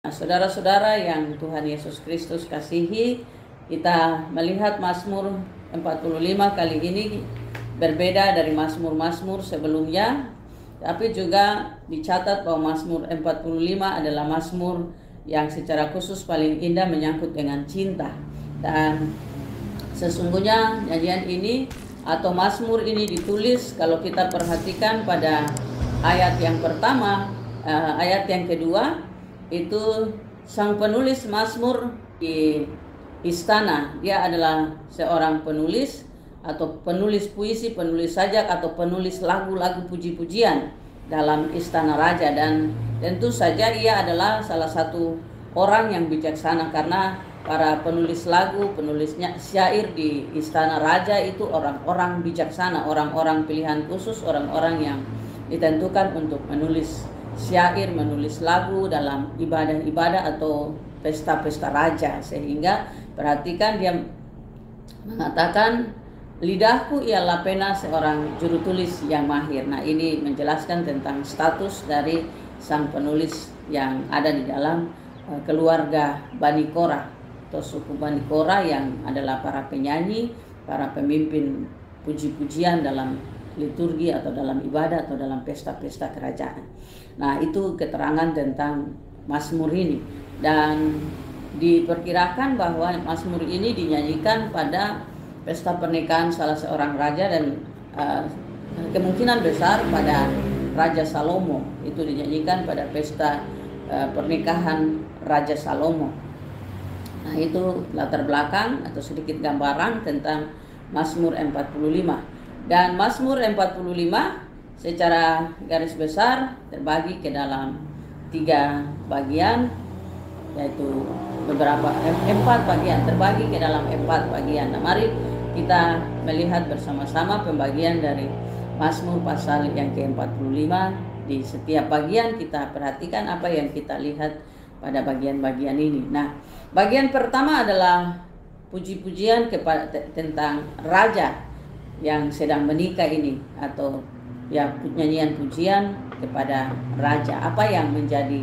Nah, saudara-saudara yang Tuhan Yesus Kristus kasihi, kita melihat Mazmur 45 kali ini berbeda dari Mazmur-Mazmur sebelumnya, tapi juga dicatat bahwa Mazmur 45 adalah Mazmur yang secara khusus paling indah menyangkut dengan cinta. Dan sesungguhnya nyanyian ini atau Mazmur ini ditulis kalau kita perhatikan pada ayat yang pertama, ayat yang kedua, itu sang penulis Mazmur di istana. Dia adalah seorang penulis atau penulis puisi, penulis sajak atau penulis lagu-lagu puji-pujian dalam istana raja. Dan tentu saja ia adalah salah satu orang yang bijaksana, karena para penulis lagu, penulisnya syair di istana raja itu orang-orang bijaksana, orang-orang pilihan khusus, orang-orang yang ditentukan untuk menulis syair, menulis lagu dalam ibadah-ibadah atau pesta-pesta raja. Sehingga perhatikan dia mengatakan, lidahku ialah pena seorang juru tulis yang mahir. Nah, ini menjelaskan tentang status dari sang penulis yang ada di dalam keluarga Bani Korah atau suku Bani Korah, yang adalah para penyanyi, para pemimpin puji-pujian dalam liturgi atau dalam ibadah atau dalam pesta-pesta kerajaan. Nah, itu keterangan tentang Mazmur ini. Dan diperkirakan bahwa Mazmur ini dinyanyikan pada pesta pernikahan salah seorang raja, dan kemungkinan besar pada Raja Salomo. Itu dinyanyikan pada pesta pernikahan Raja Salomo. Nah, itu latar belakang atau sedikit gambaran tentang Mazmur 45. Dan Mazmur 45 secara garis besar terbagi ke dalam 3 bagian, yaitu empat bagian, terbagi ke dalam 4 bagian. Nah, mari kita melihat bersama-sama pembagian dari Mazmur pasal yang ke-45. Di setiap bagian kita perhatikan apa yang kita lihat pada bagian-bagian ini. Nah, bagian pertama adalah puji-pujian kepada tentang raja yang sedang menikah ini, atau ya nyanyian pujian kepada raja. Apa yang menjadi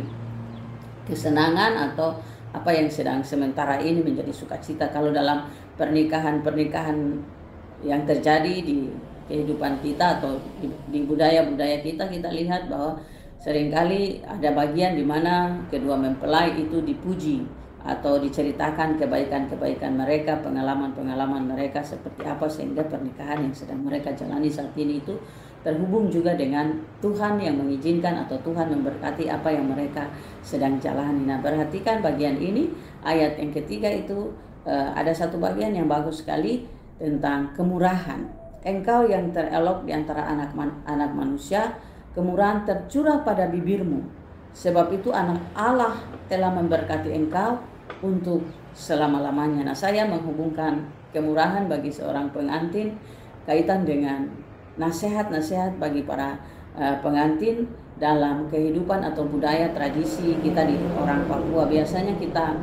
kesenangan atau apa yang sedang sementara ini menjadi sukacita. Kalau dalam pernikahan yang terjadi di kehidupan kita atau di budaya-budaya kita lihat bahwa seringkali ada bagian di mana kedua mempelai itu dipuji atau diceritakan kebaikan-kebaikan mereka, pengalaman-pengalaman mereka seperti apa, sehingga pernikahan yang sedang mereka jalani saat ini itu terhubung juga dengan Tuhan yang mengizinkan atau Tuhan memberkati apa yang mereka sedang jalani. Nah, perhatikan bagian ini, ayat yang ketiga itu ada satu bagian yang bagus sekali tentang kemurahan. Engkau yang terelok di antara anak manusia, kemurahan tercurah pada bibirmu. Sebab itu anak Allah telah memberkati engkau untuk selama-lamanya. Nah, saya menghubungkan kemurahan bagi seorang pengantin kaitan dengan nasihat-nasihat bagi para pengantin dalam kehidupan atau budaya tradisi kita di orang Papua. Biasanya kita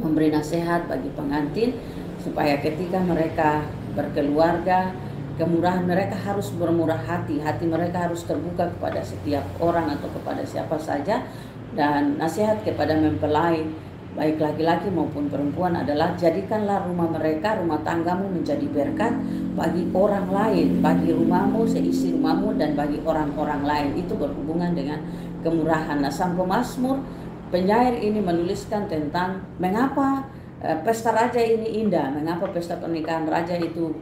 memberi nasihat bagi pengantin supaya ketika mereka berkeluarga, kemurahan mereka harus bermurah hati, hati mereka harus terbuka kepada setiap orang atau kepada siapa saja. Dan nasihat kepada mempelai baik laki-laki maupun perempuan adalah, jadikanlah rumah mereka, rumah tanggamu menjadi berkat bagi orang lain, bagi rumahmu, seisi rumahmu, dan bagi orang-orang lain. Itu berhubungan dengan kemurahan. Nah, sang pemazmur, penyair ini menuliskan tentang mengapa pesta raja ini indah, mengapa pesta pernikahan raja itu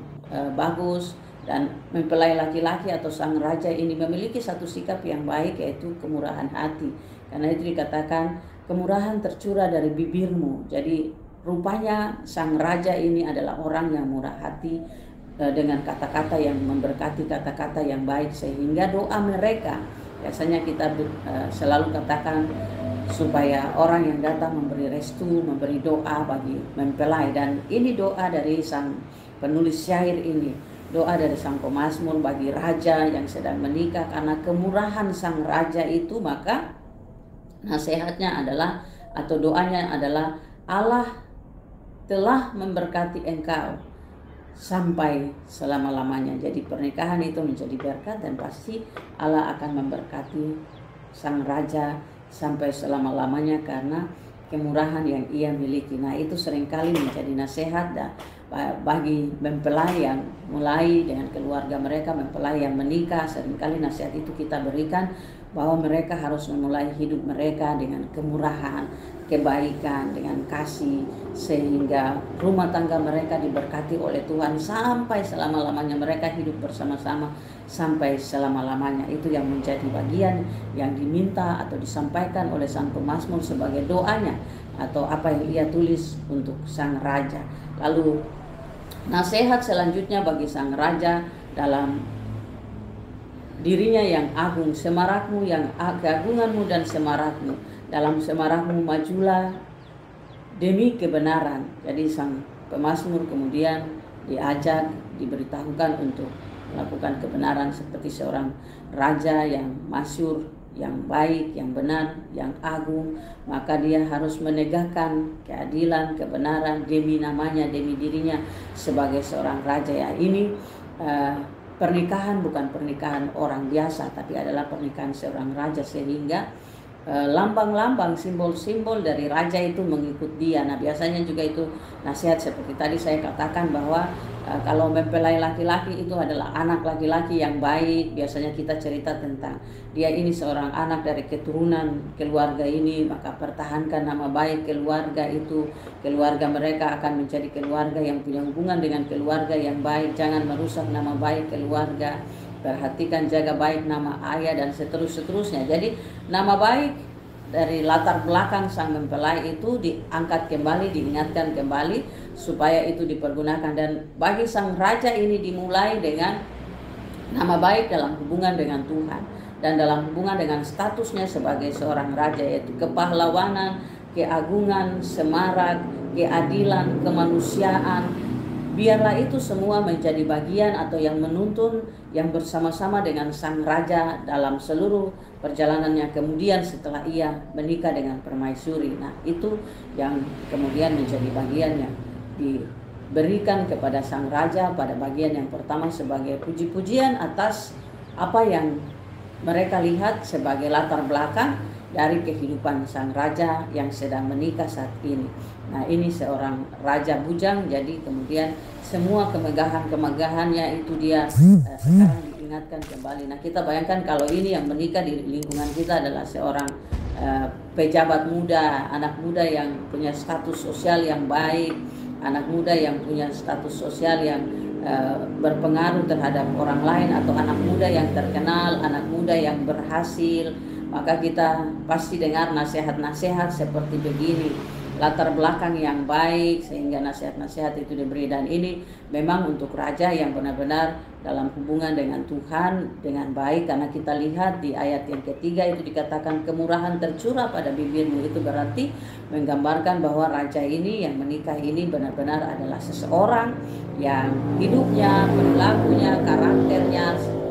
bagus, dan mempelai laki-laki atau sang raja ini memiliki satu sikap yang baik, yaitu kemurahan hati. Karena itu dikatakan kemurahan tercurah dari bibirmu. Jadi rupanya sang raja ini adalah orang yang murah hati, dengan kata-kata yang memberkati, kata-kata yang baik, sehingga doa mereka, biasanya kita selalu katakan supaya orang yang datang memberi restu, memberi doa bagi mempelai. Dan ini doa dari sang penulis syair ini, doa dari sang pemazmur bagi raja yang sedang menikah. Karena kemurahan sang raja itu, maka nasihatnya adalah atau doanya adalah, Allah telah memberkati engkau sampai selama-lamanya. Jadi pernikahan itu menjadi berkat, dan pasti Allah akan memberkati sang raja sampai selama-lamanya karena kemurahan yang ia miliki. Nah, itu seringkali menjadi nasihat bagi mempelai yang mulai dengan keluarga mereka, mempelai yang menikah. Seringkali nasihat itu kita berikan bahwa mereka harus memulai hidup mereka dengan kemurahan, kebaikan, dengan kasih, sehingga rumah tangga mereka diberkati oleh Tuhan sampai selama-lamanya. Mereka hidup bersama-sama sampai selama-lamanya. Itu yang menjadi bagian yang diminta atau disampaikan oleh sang pemazmur sebagai doanya atau apa yang ia tulis untuk sang raja. Lalu nasihat selanjutnya bagi sang raja dalam dirinya yang agung, semarakmu yang keagunganmu dan semarakmu, dalam semarakmu majulah demi kebenaran. Jadi sang pemazmur kemudian diajak, diberitahukan untuk melakukan kebenaran seperti seorang raja yang masyhur, yang baik, yang benar, yang agung. Maka dia harus menegakkan keadilan, kebenaran demi namanya, demi dirinya sebagai seorang raja. Ya, ini pernikahan bukan pernikahan orang biasa, tapi adalah pernikahan seorang raja, sehingga lambang-lambang, simbol-simbol dari raja itu mengikut dia. Nah, biasanya juga itu nasihat seperti tadi saya katakan bahwa kalau mempelai laki-laki itu adalah anak laki-laki yang baik. Biasanya kita cerita tentang dia ini seorang anak dari keturunan keluarga ini, maka pertahankan nama baik keluarga itu. Keluarga mereka akan menjadi keluarga yang punya hubungan dengan keluarga yang baik. Jangan merusak nama baik keluarga. Perhatikan, jaga baik nama ayah dan seterusnya. Jadi nama baik dari latar belakang sang mempelai itu diangkat kembali, diingatkan kembali supaya itu dipergunakan. Dan bagi sang raja ini dimulai dengan nama baik dalam hubungan dengan Tuhan dan dalam hubungan dengan statusnya sebagai seorang raja, yaitu kepahlawanan, keagungan, semarak, keadilan, kemanusiaan. Biarlah itu semua menjadi bagian atau yang menuntun yang bersama-sama dengan sang raja dalam seluruh perjalanannya kemudian setelah ia menikah dengan permaisuri. Nah, itu yang kemudian menjadi bagian yang diberikan kepada sang raja pada bagian yang pertama sebagai puji-pujian atas apa yang mereka lihat sebagai latar belakang dari kehidupan sang raja yang sedang menikah saat ini. Nah, ini seorang raja bujang, jadi kemudian semua kemegahan-kemegahannya itu dia sekarang diingatkan kembali. Nah, kita bayangkan kalau ini yang menikah di lingkungan kita adalah seorang pejabat muda, anak muda yang punya status sosial yang baik, anak muda yang punya status sosial yang berpengaruh terhadap orang lain, atau anak muda yang terkenal, anak muda yang berhasil. Maka kita pasti dengar nasihat-nasihat seperti begini, latar belakang yang baik, sehingga nasihat-nasihat itu diberi. Dan ini memang untuk raja yang benar-benar dalam hubungan dengan Tuhan dengan baik, karena kita lihat di ayat yang ketiga itu dikatakan kemurahan tercurah pada bibirmu. Itu berarti menggambarkan bahwa raja ini yang menikah ini benar-benar adalah seseorang yang hidupnya, perilakunya, karakternya,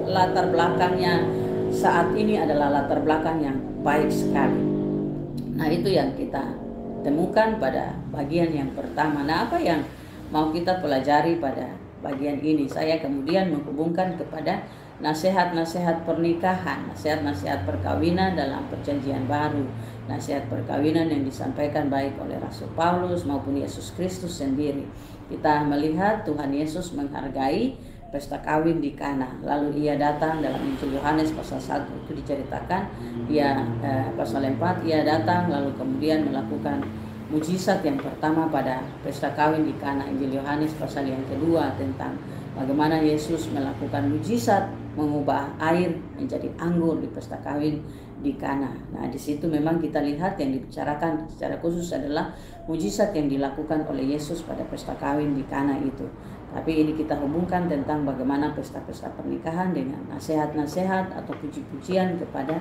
latar belakangnya saat ini adalah latar belakang yang baik sekali. Nah, itu yang kita temukan pada bagian yang pertama. Nah, apa yang mau kita pelajari pada bagian ini? Saya kemudian menghubungkan kepada nasihat-nasihat pernikahan, nasihat-nasihat perkawinan dalam perjanjian baru, nasihat perkawinan yang disampaikan baik oleh Rasul Paulus maupun Yesus Kristus sendiri. Kita melihat Tuhan Yesus menghargai pesta kawin di Kana. Lalu ia datang dalam Injil Yohanes pasal 1 itu diceritakan, pasal 4 ia datang lalu kemudian melakukan mujizat yang pertama pada pesta kawin di Kana. Injil Yohanes pasal yang kedua tentang bagaimana Yesus melakukan mujizat mengubah air menjadi anggur di pesta kawin di Kana. Nah, di situ memang kita lihat yang dibicarakan secara khusus adalah mujizat yang dilakukan oleh Yesus pada pesta kawin di Kana itu. Tapi ini kita hubungkan tentang bagaimana pesta-pesta pernikahan dengan nasihat-nasihat atau puji-pujian kepada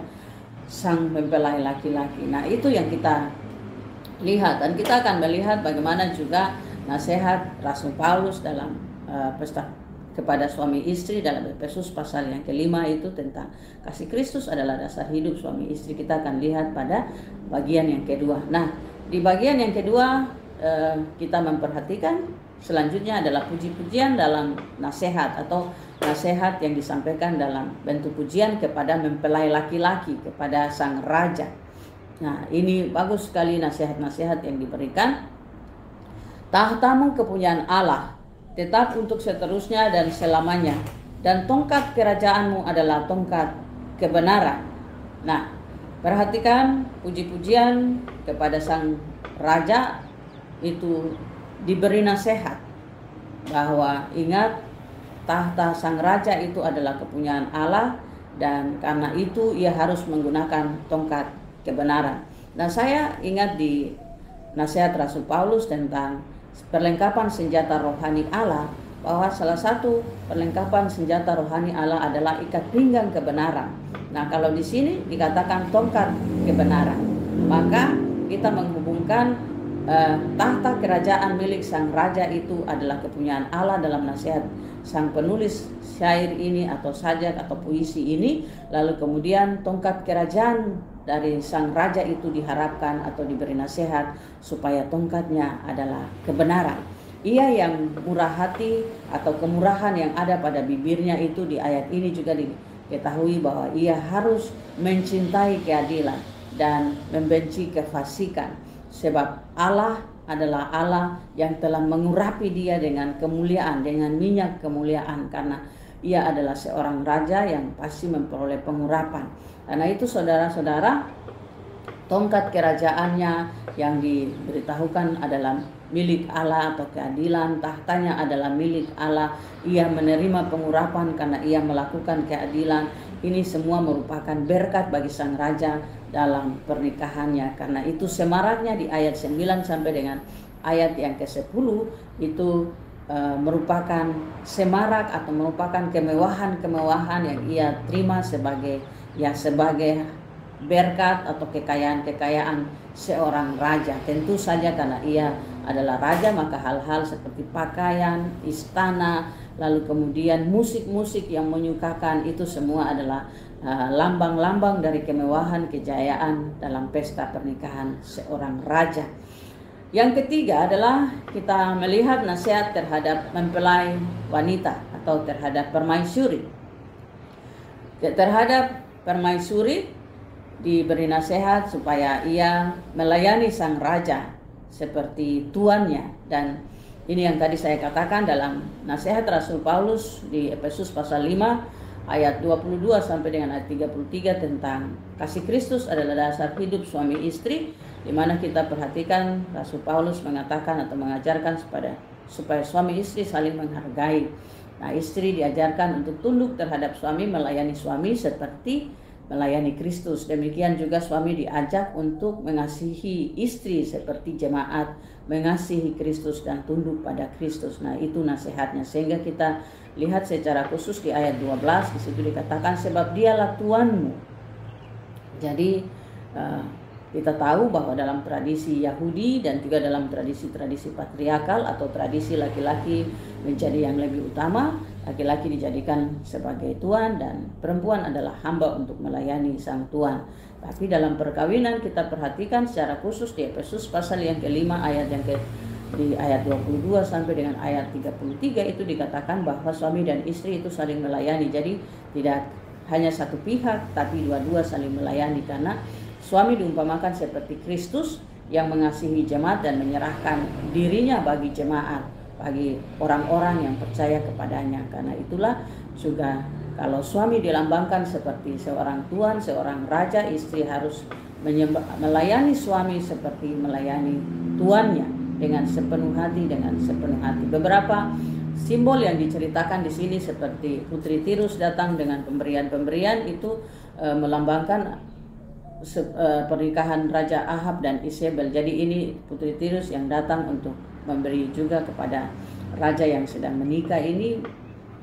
sang mempelai laki-laki. Nah, itu yang kita lihat, dan kita akan melihat bagaimana juga nasihat Rasul Paulus dalam pesta kepada suami istri dalam Efesus pasal yang kelima itu tentang kasih Kristus adalah dasar hidup suami istri. Kita akan lihat pada bagian yang kedua. Nah, di bagian yang kedua kita memperhatikan selanjutnya adalah puji-pujian dalam nasihat atau nasihat yang disampaikan dalam bentuk pujian kepada mempelai laki-laki, kepada sang raja. Nah, ini bagus sekali nasihat-nasihat yang diberikan. Tahtamu kepunyaan Allah, tetap untuk seterusnya dan selamanya. Dan tongkat kerajaanmu adalah tongkat kebenaran. Nah, perhatikan puji-pujian kepada sang raja itu diberi nasihat bahwa ingat, tahta sang raja itu adalah kepunyaan Allah, dan karena itu ia harus menggunakan tongkat kebenaran. Nah, saya ingat di nasihat Rasul Paulus tentang perlengkapan senjata rohani Allah, bahwa salah satu perlengkapan senjata rohani Allah adalah ikat pinggang kebenaran. Nah, kalau di sini dikatakan tongkat kebenaran, maka kita menghubungkan tahta kerajaan milik sang raja itu adalah kepunyaan Allah dalam nasihat sang penulis syair ini atau sajak atau puisi ini. Lalu kemudian tongkat kerajaan dari sang raja itu diharapkan atau diberi nasihat supaya tongkatnya adalah kebenaran. Ia yang murah hati atau kemurahan yang ada pada bibirnya itu di ayat ini juga diketahui bahwa ia harus mencintai keadilan dan membenci kefasikan. Sebab Allah adalah Allah yang telah mengurapi dia dengan kemuliaan, dengan minyak kemuliaan, karena ia adalah seorang raja yang pasti memperoleh pengurapan. Karena itu saudara-saudara, tongkat kerajaannya yang diberitahukan adalah milik Allah atau keadilan, tahtanya adalah milik Allah. Ia menerima pengurapan karena ia melakukan keadilan. Ini semua merupakan berkat bagi sang raja dalam pernikahannya. Karena itu semaraknya di ayat 9 sampai dengan ayat yang ke-10 itu merupakan semarak atau merupakan kemewahan-kemewahan yang ia terima sebagai berkat atau kekayaan-kekayaan seorang raja. Tentu saja karena ia adalah raja, maka hal-hal seperti pakaian, istana, lalu kemudian musik-musik yang menyukakan, itu semua adalah lambang-lambang dari kemewahan, kejayaan dalam pesta pernikahan seorang raja. Yang ketiga adalah kita melihat nasihat terhadap mempelai wanita atau terhadap permaisuri. Terhadap permaisuri diberi nasihat supaya ia melayani sang raja seperti tuannya. Dan ini yang tadi saya katakan dalam nasihat Rasul Paulus di Efesus pasal 5 ayat 22 sampai dengan ayat 33 tentang kasih Kristus adalah dasar hidup suami istri, di mana kita perhatikan Rasul Paulus mengatakan atau mengajarkan supaya suami istri saling menghargai. Nah, istri diajarkan untuk tunduk terhadap suami, melayani suami seperti melayani Kristus. Demikian juga suami diajak untuk mengasihi istri seperti jemaat mengasihi Kristus dan tunduk pada Kristus. Nah, itu nasihatnya. Sehingga kita lihat secara khusus di ayat 12, di situ dikatakan sebab dialah Tuanmu. Jadi kita tahu bahwa dalam tradisi Yahudi dan juga dalam tradisi-tradisi patriarkal atau tradisi laki-laki menjadi yang lebih utama, laki-laki dijadikan sebagai tuan dan perempuan adalah hamba untuk melayani sang tuan. Tapi dalam perkawinan kita perhatikan secara khusus di Efesus pasal yang kelima ayat di ayat 22 sampai dengan ayat 33 itu dikatakan bahwa suami dan istri itu saling melayani. Jadi tidak hanya satu pihak tapi dua-dua saling melayani, karena suami diumpamakan seperti Kristus yang mengasihi jemaat dan menyerahkan dirinya bagi jemaat, bagi orang-orang yang percaya kepadanya. Karena itulah juga kalau suami dilambangkan seperti seorang tuan, seorang raja, istri harus melayani suami seperti melayani tuannya dengan sepenuh hati, Beberapa simbol yang diceritakan di sini seperti Putri Tirus datang dengan pemberian-pemberian itu melambangkan pernikahan Raja Ahab dan Isabel. Jadi ini Putri Tirus yang datang untuk memberi juga kepada raja yang sedang menikah ini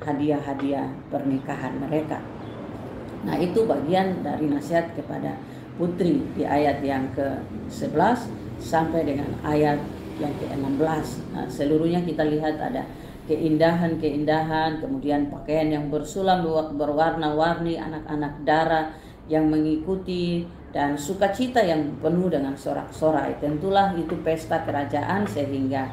hadiah-hadiah pernikahan mereka. Nah, itu bagian dari nasihat kepada putri di ayat yang ke-11 sampai dengan ayat yang ke-16. Nah, seluruhnya kita lihat ada keindahan-keindahan, kemudian pakaian yang bersulam berwarna-warni, anak-anak darah yang mengikuti, dan sukacita yang penuh dengan sorak-sorai. Tentulah itu pesta kerajaan, sehingga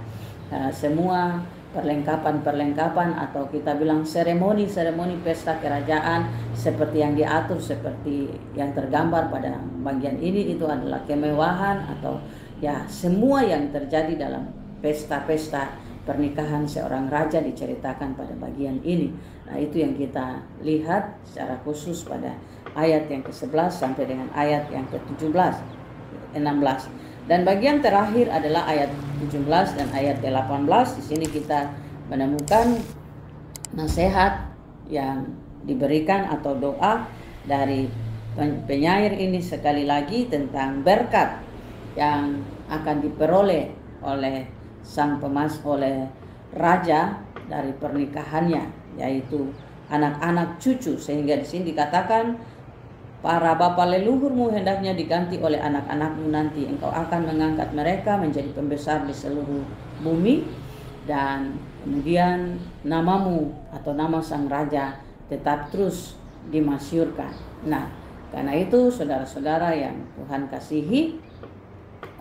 semua perlengkapan-perlengkapan atau kita bilang seremoni-seremoni pesta kerajaan seperti yang diatur, seperti yang tergambar pada bagian ini. Itu adalah kemewahan atau ya semua yang terjadi dalam pesta-pesta pernikahan seorang raja diceritakan pada bagian ini. Nah, itu yang kita lihat secara khusus pada ayat yang ke-11 sampai dengan ayat yang ke-16. Dan bagian terakhir adalah ayat 17 dan ayat 18. Di sini kita menemukan nasihat yang diberikan atau doa dari penyair ini sekali lagi tentang berkat yang akan diperoleh oleh oleh raja dari pernikahannya, yaitu anak-anak cucu. Sehingga di sini dikatakan, para bapa leluhurmu hendaknya diganti oleh anak-anakmu nanti. Engkau akan mengangkat mereka menjadi pembesar di seluruh bumi. Dan kemudian namamu atau nama sang raja tetap terus dimasyurkan. Nah, karena itu saudara-saudara yang Tuhan kasihi,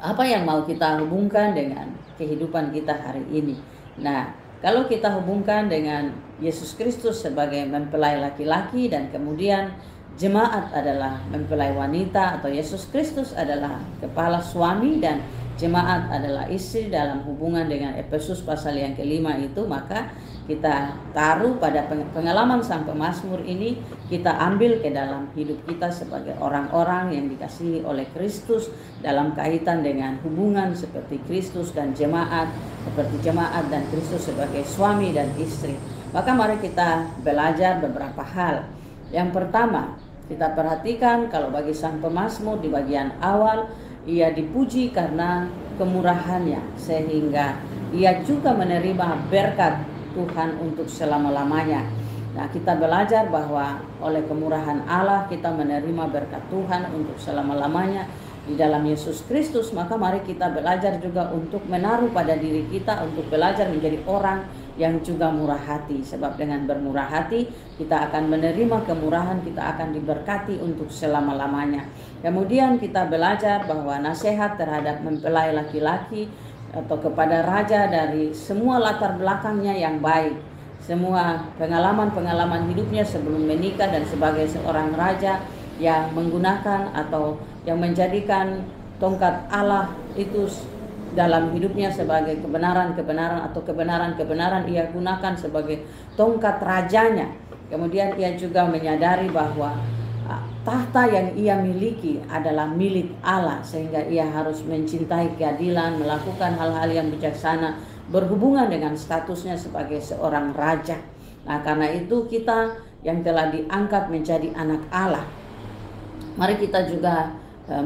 apa yang mau kita hubungkan dengan kehidupan kita hari ini? Nah, kalau kita hubungkan dengan Yesus Kristus sebagai mempelai laki-laki dan kemudian jemaat adalah mempelai wanita, atau Yesus Kristus adalah kepala suami dan jemaat adalah istri dalam hubungan dengan Efesus pasal yang kelima itu, maka kita taruh pada pengalaman sang pemazmur ini, kita ambil ke dalam hidup kita sebagai orang-orang yang dikasihi oleh Kristus dalam kaitan dengan hubungan seperti Kristus dan jemaat, seperti jemaat dan Kristus sebagai suami dan istri. Maka mari kita belajar beberapa hal. Yang pertama, kita perhatikan kalau bagi sang pemazmur di bagian awal, ia dipuji karena kemurahannya, sehingga ia juga menerima berkat Tuhan untuk selama-lamanya. Nah, kita belajar bahwa oleh kemurahan Allah kita menerima berkat Tuhan untuk selama-lamanya di dalam Yesus Kristus. Maka mari kita belajar juga untuk menaruh pada diri kita untuk belajar menjadi orang yang juga murah hati. Sebab dengan bermurah hati kita akan menerima kemurahan, kita akan diberkati untuk selama-lamanya. Kemudian kita belajar bahwa nasihat terhadap mempelai laki-laki atau kepada raja dari semua latar belakangnya yang baik, semua pengalaman-pengalaman hidupnya sebelum menikah dan sebagai seorang raja yang menggunakan atau yang menjadikan tongkat Allah itu dalam hidupnya sebagai kebenaran-kebenaran atau kebenaran-kebenaran ia gunakan sebagai tongkat rajanya. Kemudian ia juga menyadari bahwa tahta yang ia miliki adalah milik Allah, sehingga ia harus mencintai keadilan, melakukan hal-hal yang bijaksana berhubungan dengan statusnya sebagai seorang raja. Nah, karena itu kita yang telah diangkat menjadi anak Allah, mari kita juga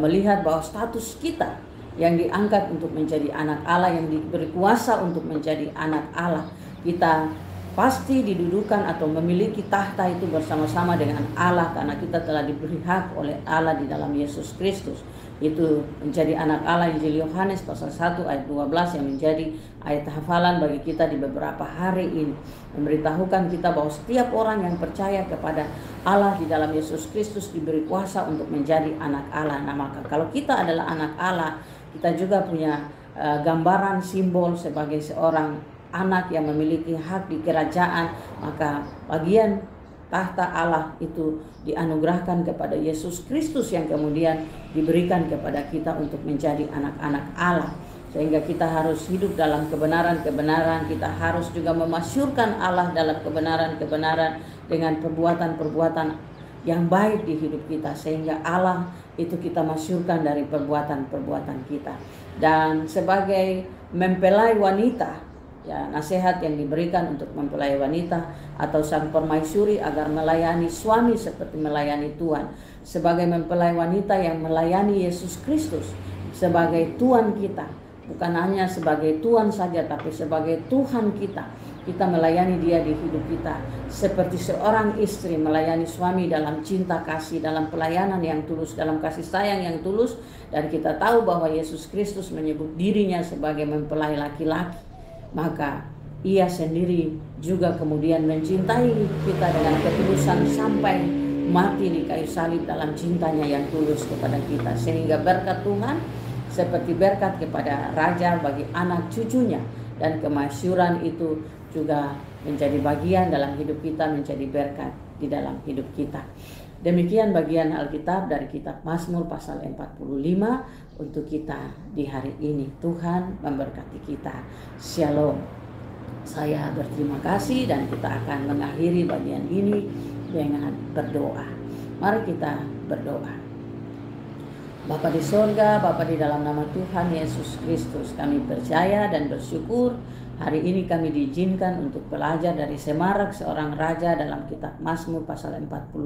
melihat bahwa status kita yang diangkat untuk menjadi anak Allah, yang diberi kuasa untuk menjadi anak Allah, kita pasti didudukan atau memiliki tahta itu bersama-sama dengan Allah, karena kita telah diberi hak oleh Allah di dalam Yesus Kristus. Itu menjadi anak Allah. Injil Yohanes pasal 1 ayat 12 yang menjadi ayat hafalan bagi kita di beberapa hari ini, memberitahukan kita bahwa setiap orang yang percaya kepada Allah di dalam Yesus Kristus diberi kuasa untuk menjadi anak Allah. Nah, maka kalau kita adalah anak Allah, kita juga punya gambaran simbol sebagai seorang anak yang memiliki hak di kerajaan. Maka bagian tahta Allah itu dianugerahkan kepada Yesus Kristus yang kemudian diberikan kepada kita untuk menjadi anak-anak Allah. Sehingga kita harus hidup dalam kebenaran-kebenaran, kita harus juga memasyurkan Allah dalam kebenaran-kebenaran dengan perbuatan-perbuatan yang baik di hidup kita, sehingga Allah itu kita masyurkan dari perbuatan-perbuatan kita. Dan sebagai mempelai wanita, ya, nasihat yang diberikan untuk mempelai wanita atau sang permaisuri agar melayani suami seperti melayani Tuhan. Sebagai mempelai wanita yang melayani Yesus Kristus sebagai Tuhan kita, bukan hanya sebagai Tuhan saja, tapi sebagai Tuhan kita. Kita melayani dia di hidup kita seperti seorang istri melayani suami dalam cinta kasih, dalam pelayanan yang tulus, dalam kasih sayang yang tulus. Dan kita tahu bahwa Yesus Kristus menyebut dirinya sebagai mempelai laki-laki, maka ia sendiri juga kemudian mencintai kita dengan ketulusan sampai mati di kayu salib dalam cintanya yang tulus kepada kita. Sehingga berkat Tuhan seperti berkat kepada raja bagi anak cucunya dan kemasyuran itu juga menjadi bagian dalam hidup kita, menjadi berkat di dalam hidup kita. Demikian bagian Alkitab dari kitab Mazmur pasal 45 untuk kita di hari ini. Tuhan memberkati kita. Shalom. Saya berterima kasih dan kita akan mengakhiri bagian ini dengan berdoa. Mari kita berdoa. Bapa di sorga, Bapa di dalam nama Tuhan Yesus Kristus, kami percaya dan bersyukur hari ini kami diizinkan untuk belajar dari Semarak, seorang raja, dalam kitab Mazmur pasal 45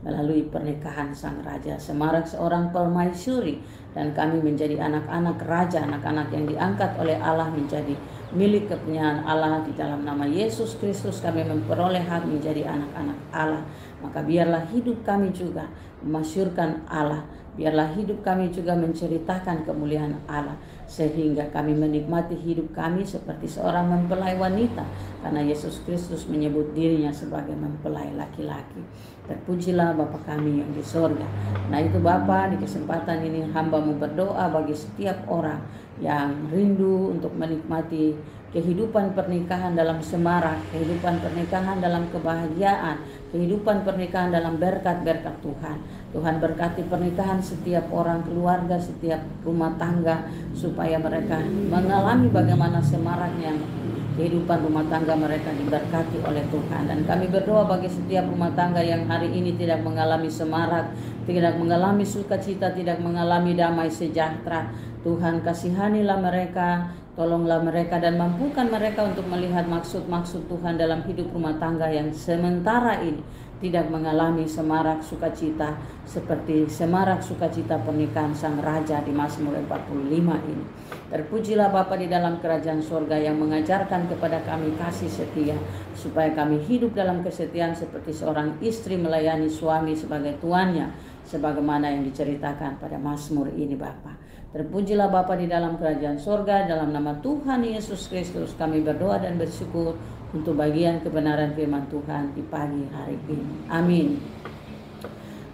melalui pernikahan sang raja. Semarak seorang permaisuri, dan kami menjadi anak-anak raja, anak-anak yang diangkat oleh Allah menjadi milik kepunyaan Allah. Di dalam nama Yesus Kristus kami memperoleh hak menjadi anak-anak Allah. Maka biarlah hidup kami juga memasyurkan Allah. Biarlah hidup kami juga menceritakan kemuliaan Allah, sehingga kami menikmati hidup kami seperti seorang mempelai wanita, karena Yesus Kristus menyebut dirinya sebagai mempelai laki-laki. Terpujilah Bapa kami yang di sorga. Nah itu Bapa, di kesempatan ini hamba-Mu berdoa bagi setiap orang yang rindu untuk menikmati kehidupan pernikahan dalam semarak, kehidupan pernikahan dalam kebahagiaan, kehidupan pernikahan dalam berkat-berkat Tuhan. Tuhan berkati pernikahan setiap orang, keluarga, setiap rumah tangga, supaya mereka mengalami bagaimana semaraknya kehidupan rumah tangga mereka diberkati oleh Tuhan. Dan kami berdoa bagi setiap rumah tangga yang hari ini tidak mengalami semarak, tidak mengalami sukacita, tidak mengalami damai sejahtera. Tuhan kasihanilah mereka, tolonglah mereka dan mampukan mereka untuk melihat maksud-maksud Tuhan dalam hidup rumah tangga yang sementara ini tidak mengalami semarak sukacita seperti semarak sukacita pernikahan sang raja di Mazmur 45 ini. Terpujilah Bapa di dalam kerajaan surga yang mengajarkan kepada kami kasih setia, supaya kami hidup dalam kesetiaan seperti seorang istri melayani suami sebagai tuannya, sebagaimana yang diceritakan pada Mazmur ini Bapa. Terpujilah Bapa di dalam kerajaan surga, dalam nama Tuhan Yesus Kristus kami berdoa dan bersyukur untuk bagian kebenaran firman Tuhan di pagi hari ini. Amin.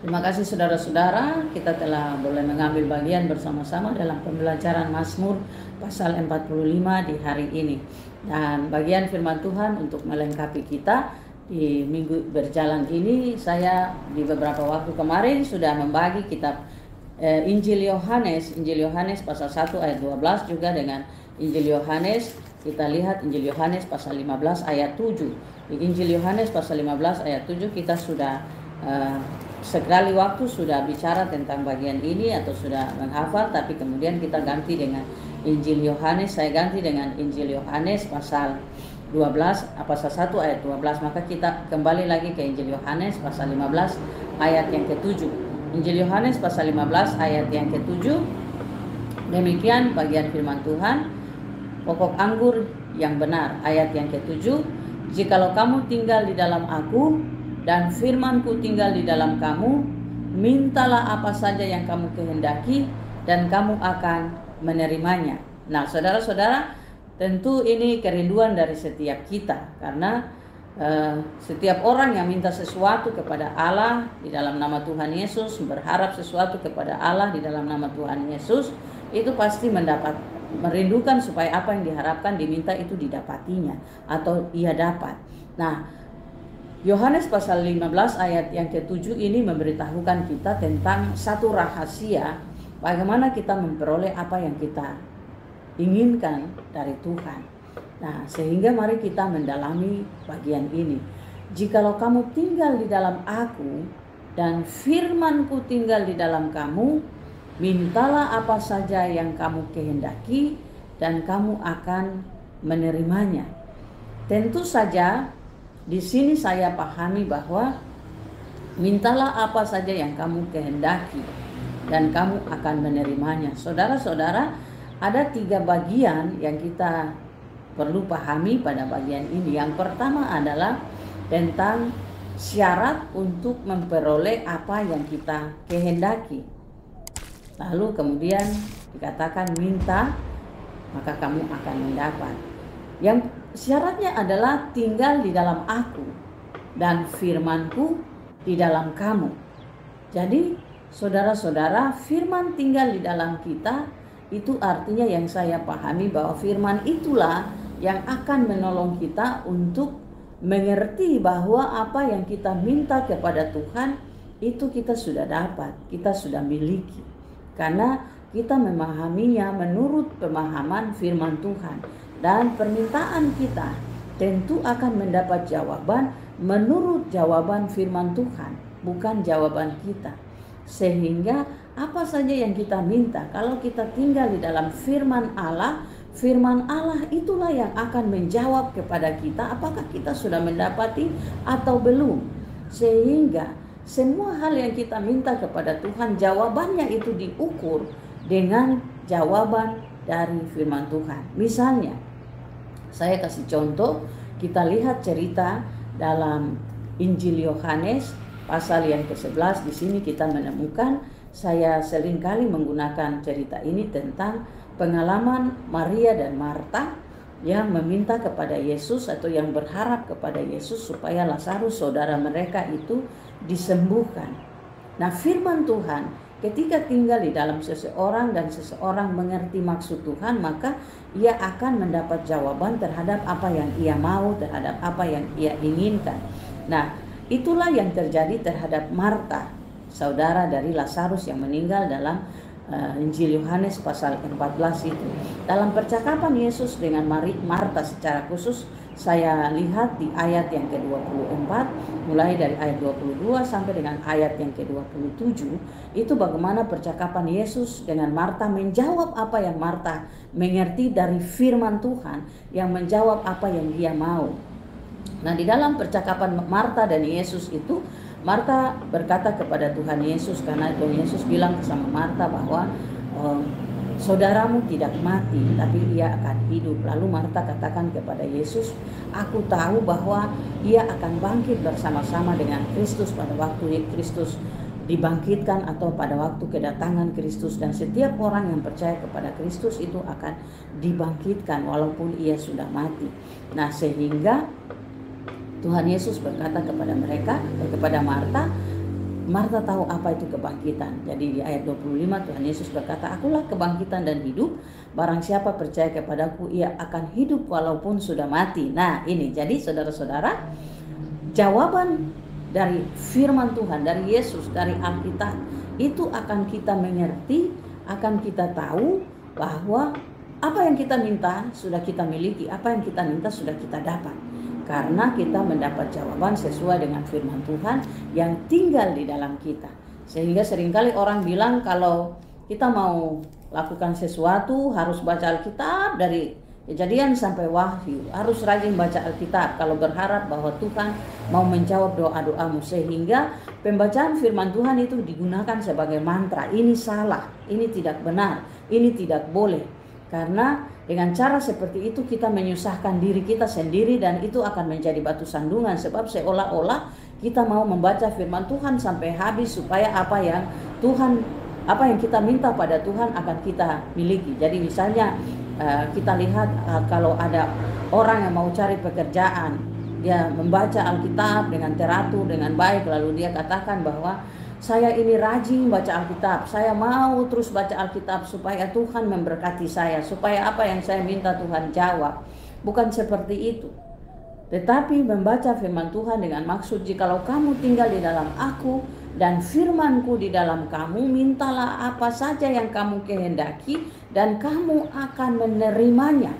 Terima kasih saudara-saudara, kita telah boleh mengambil bagian bersama-sama dalam pembelajaran Mazmur pasal 45 di hari ini. Dan bagian firman Tuhan untuk melengkapi kita di minggu berjalan ini, saya di beberapa waktu kemarin sudah membagi kitab Injil Yohanes pasal 1 ayat 12 juga dengan Injil Yohanes. Kita lihat Injil Yohanes pasal 15 ayat 7. Di Injil Yohanes pasal 15 ayat 7 kita sudah sekali waktu sudah bicara tentang bagian ini atau sudah menghafal, tapi kemudian kita ganti dengan Injil Yohanes. Saya ganti dengan Injil Yohanes pasal 12, pasal 1 ayat 12. Maka kita kembali lagi ke Injil Yohanes pasal 15 ayat yang ke-7. Injil Yohanes pasal 15 ayat yang ke-7. Demikian bagian firman Tuhan. Pokok anggur yang benar, ayat yang ke-7. Jikalau kamu tinggal di dalam aku dan firmanku tinggal di dalam kamu, mintalah apa saja yang kamu kehendaki dan kamu akan menerimanya. Nah saudara-saudara, tentu ini kerinduan dari setiap kita, karena setiap orang yang minta sesuatu kepada Allah di dalam nama Tuhan Yesus, berharap sesuatu kepada Allah di dalam nama Tuhan Yesus, itu pasti merindukan supaya apa yang diharapkan diminta itu didapatinya atau ia dapat. Nah, Yohanes pasal 15 ayat yang ke-7 ini memberitahukan kita tentang satu rahasia bagaimana kita memperoleh apa yang kita inginkan dari Tuhan. Nah, sehingga mari kita mendalami bagian ini. Jikalau kamu tinggal di dalam aku dan firmanku tinggal di dalam kamu, mintalah apa saja yang kamu kehendaki dan kamu akan menerimanya. Tentu saja di sini saya pahami bahwa mintalah apa saja yang kamu kehendaki dan kamu akan menerimanya. Saudara-saudara, ada 3 bagian yang kita perlu pahami pada bagian ini. Yang pertama adalah tentang syarat untuk memperoleh apa yang kita kehendaki. Lalu kemudian dikatakan minta, maka kamu akan mendapat. Yang syaratnya adalah tinggal di dalam aku dan firmanku di dalam kamu. Jadi saudara-saudara, firman tinggal di dalam kita Itu artinya yang saya pahami bahwa firman itulah yang akan menolong kita untuk mengerti bahwa apa yang kita minta kepada Tuhan itu kita sudah dapat, kita sudah miliki. Karena kita memahaminya menurut pemahaman firman Tuhan. Dan permintaan kita tentu akan mendapat jawaban menurut jawaban firman Tuhan, bukan jawaban kita. Sehingga apa saja yang kita minta, kalau kita tinggal di dalam firman Allah itulah yang akan menjawab kepada kita apakah kita sudah mendapati atau belum. Sehingga semua hal yang kita minta kepada Tuhan, jawabannya itu diukur dengan jawaban dari firman Tuhan. Misalnya, saya kasih contoh, kita lihat cerita dalam Injil Yohanes pasal yang ke-11. Di sini kita menemukan, saya seringkali menggunakan cerita ini tentang pengalaman Maria dan Marta yang meminta kepada Yesus atau yang berharap kepada Yesus supaya Lazarus saudara mereka itu disembuhkan. Nah, firman Tuhan ketika tinggal di dalam seseorang dan seseorang mengerti maksud Tuhan, maka ia akan mendapat jawaban terhadap apa yang ia mau, terhadap apa yang ia inginkan. Nah, itulah yang terjadi terhadap Marta, saudara dari Lazarus yang meninggal dalam Injil Yohanes pasal 14 itu. Dalam percakapan Yesus dengan Marta secara khusus, saya lihat di ayat yang ke-24, mulai dari ayat 22 sampai dengan ayat yang ke-27, itu bagaimana percakapan Yesus dengan Marta menjawab apa yang Marta mengerti dari firman Tuhan, yang menjawab apa yang dia mau. Nah, di dalam percakapan Marta dan Yesus itu, Marta berkata kepada Tuhan Yesus, karena Tuhan Yesus bilang sama Marta bahwa saudaramu tidak mati, tapi ia akan hidup. Lalu Marta katakan kepada Yesus, aku tahu bahwa ia akan bangkit bersama-sama dengan Kristus pada waktu Kristus dibangkitkan atau pada waktu kedatangan Kristus. Dan setiap orang yang percaya kepada Kristus itu akan dibangkitkan walaupun ia sudah mati. Nah, sehingga Tuhan Yesus berkata kepada Marta, Marta tahu apa itu kebangkitan. Jadi di ayat 25 Tuhan Yesus berkata, akulah kebangkitan dan hidup, barang siapa percaya kepadaku ia akan hidup walaupun sudah mati. Nah, ini jadi saudara-saudara, jawaban dari firman Tuhan, dari Yesus, dari Alkitab, itu akan kita mengerti, akan kita tahu bahwa apa yang kita minta sudah kita miliki, apa yang kita minta sudah kita dapat. Karena kita mendapat jawaban sesuai dengan firman Tuhan yang tinggal di dalam kita. Sehingga seringkali orang bilang kalau kita mau lakukan sesuatu harus baca Alkitab dari Kejadian sampai Wahyu. Harus rajin baca Alkitab kalau berharap bahwa Tuhan mau menjawab doa-doamu. Sehingga pembacaan firman Tuhan itu digunakan sebagai mantra. Ini salah, ini tidak benar, ini tidak boleh. Karena dengan cara seperti itu kita menyusahkan diri kita sendiri dan itu akan menjadi batu sandungan. Sebab seolah-olah kita mau membaca firman Tuhan sampai habis supaya apa yang kita minta pada Tuhan akan kita miliki. Jadi misalnya kita lihat kalau ada orang yang mau cari pekerjaan, dia membaca Alkitab dengan teratur, dengan baik, lalu dia katakan bahwa saya ini rajin baca Alkitab, saya mau terus baca Alkitab supaya Tuhan memberkati saya, supaya apa yang saya minta Tuhan jawab. Bukan seperti itu. Tetapi membaca firman Tuhan dengan maksud, jikalau kamu tinggal di dalam aku dan firmanku di dalam kamu, mintalah apa saja yang kamu kehendaki dan kamu akan menerimanya.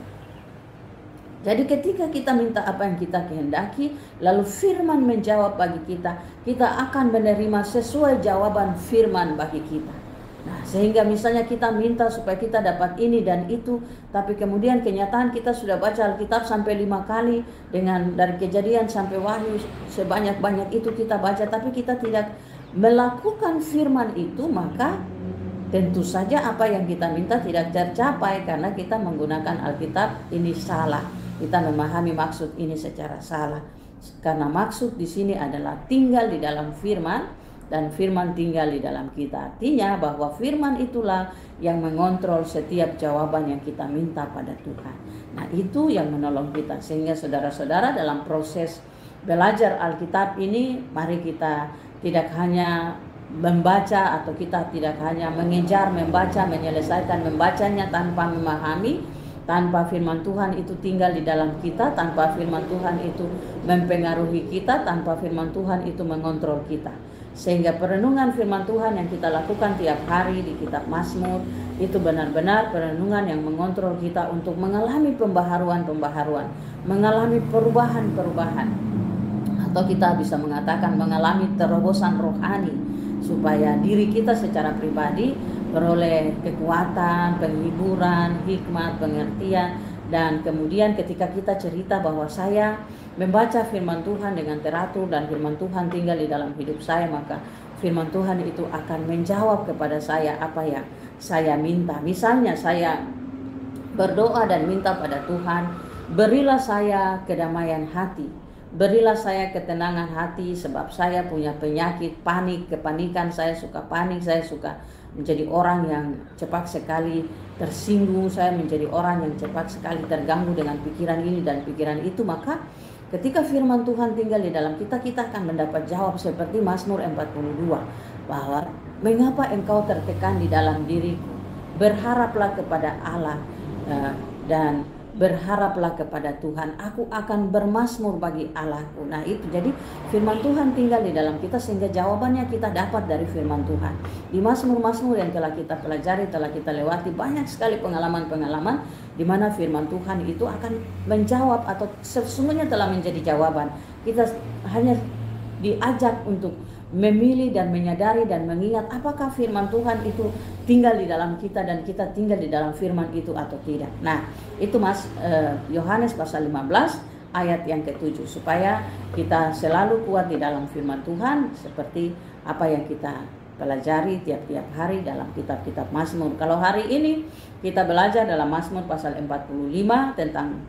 Jadi ketika kita minta apa yang kita kehendaki, lalu firman menjawab bagi kita, kita akan menerima sesuai jawaban firman bagi kita. Nah, sehingga misalnya kita minta supaya kita dapat ini dan itu, tapi kemudian kenyataan kita sudah baca Alkitab sampai 5 kali, dengan dari Kejadian sampai Wahyu sebanyak-banyak itu kita baca, tapi kita tidak melakukan firman itu, maka tentu saja apa yang kita minta tidak tercapai karena kita menggunakan Alkitab ini salah. Kita memahami maksud ini secara salah. Karena maksud di sini adalah tinggal di dalam firman dan firman tinggal di dalam kita. Artinya bahwa firman itulah yang mengontrol setiap jawaban yang kita minta pada Tuhan. Nah, itu yang menolong kita. Sehingga saudara-saudara dalam proses belajar Alkitab ini, mari kita tidak hanya membaca atau kita tidak hanya mengejar, membaca, menyelesaikan membacanya tanpa memahami, tanpa firman Tuhan itu tinggal di dalam kita, tanpa firman Tuhan itu mempengaruhi kita, tanpa firman Tuhan itu mengontrol kita. Sehingga perenungan firman Tuhan yang kita lakukan tiap hari di kitab Mazmur itu benar-benar perenungan yang mengontrol kita untuk mengalami pembaharuan-pembaharuan, mengalami perubahan-perubahan, atau kita bisa mengatakan mengalami terobosan rohani, supaya diri kita secara pribadi beroleh kekuatan, penghiburan, hikmat, pengertian. Dan kemudian ketika kita cerita bahwa saya membaca firman Tuhan dengan teratur dan firman Tuhan tinggal di dalam hidup saya, maka firman Tuhan itu akan menjawab kepada saya apa yang saya minta. Misalnya saya berdoa dan minta pada Tuhan, berilah saya kedamaian hati, berilah saya ketenangan hati, sebab saya punya penyakit panik, kepanikan, saya suka panik, saya suka menjadi orang yang cepat sekali tersinggung, saya menjadi orang yang cepat sekali terganggu dengan pikiran ini dan pikiran itu. Maka ketika firman Tuhan tinggal di dalam kita, kita akan mendapat jawab seperti Mazmur 42, bahwa mengapa engkau tertekan di dalam diriku, berharaplah kepada Allah dan berharaplah kepada Tuhan, aku akan bermazmur bagi Allahku. Nah itu, jadi firman Tuhan tinggal di dalam kita sehingga jawabannya kita dapat dari firman Tuhan. Di Mazmur-Mazmur yang telah kita pelajari, telah kita lewati, banyak sekali pengalaman-pengalaman di mana firman Tuhan itu akan menjawab atau sesungguhnya telah menjadi jawaban. Kita hanya diajak untuk memilih dan menyadari dan mengingat apakah firman Tuhan itu tinggal di dalam kita dan kita tinggal di dalam firman itu atau tidak. Nah itu Yohanes pasal 15 ayat yang ke-7, supaya kita selalu kuat di dalam firman Tuhan seperti apa yang kita pelajari tiap-tiap hari dalam kitab-kitab Mazmur. Kalau hari ini kita belajar dalam Mazmur pasal 45 tentang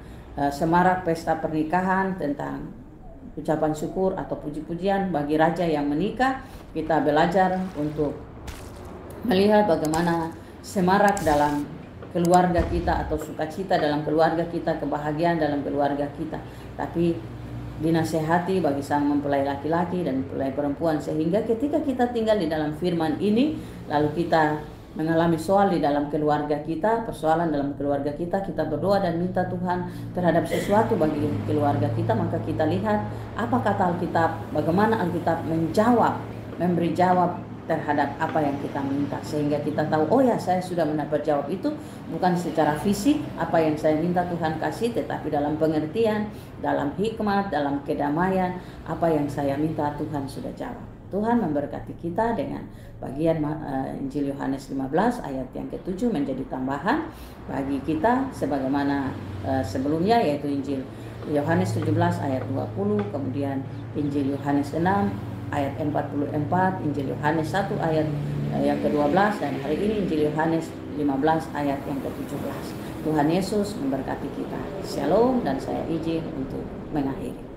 semarak pesta pernikahan, tentang ucapan syukur atau puji-pujian bagi raja yang menikah. Kita belajar untuk melihat bagaimana semarak dalam keluarga kita atau sukacita dalam keluarga kita, kebahagiaan dalam keluarga kita. Tapi dinasehati bagi sang mempelai laki-laki dan mempelai perempuan, sehingga ketika kita tinggal di dalam firman ini, lalu kita mengalami soal di dalam keluarga kita, persoalan dalam keluarga kita, kita berdoa dan minta Tuhan terhadap sesuatu bagi keluarga kita, maka kita lihat apa kata Alkitab, bagaimana Alkitab menjawab, memberi jawab terhadap apa yang kita minta, sehingga kita tahu, oh ya, saya sudah mendapat jawab itu bukan secara fisik apa yang saya minta Tuhan kasih, tetapi dalam pengertian, dalam hikmat, dalam kedamaian, apa yang saya minta Tuhan sudah jawab. Tuhan memberkati kita dengan bagian Injil Yohanes 15 ayat yang ke-7 menjadi tambahan bagi kita sebagaimana sebelumnya, yaitu Injil Yohanes 17 ayat 20, kemudian Injil Yohanes 6 ayat 44, Injil Yohanes 1 ayat yang ke-12, dan hari ini Injil Yohanes 15 ayat yang ke-17. Tuhan Yesus memberkati kita. Shalom, dan saya izin untuk mengakhiri.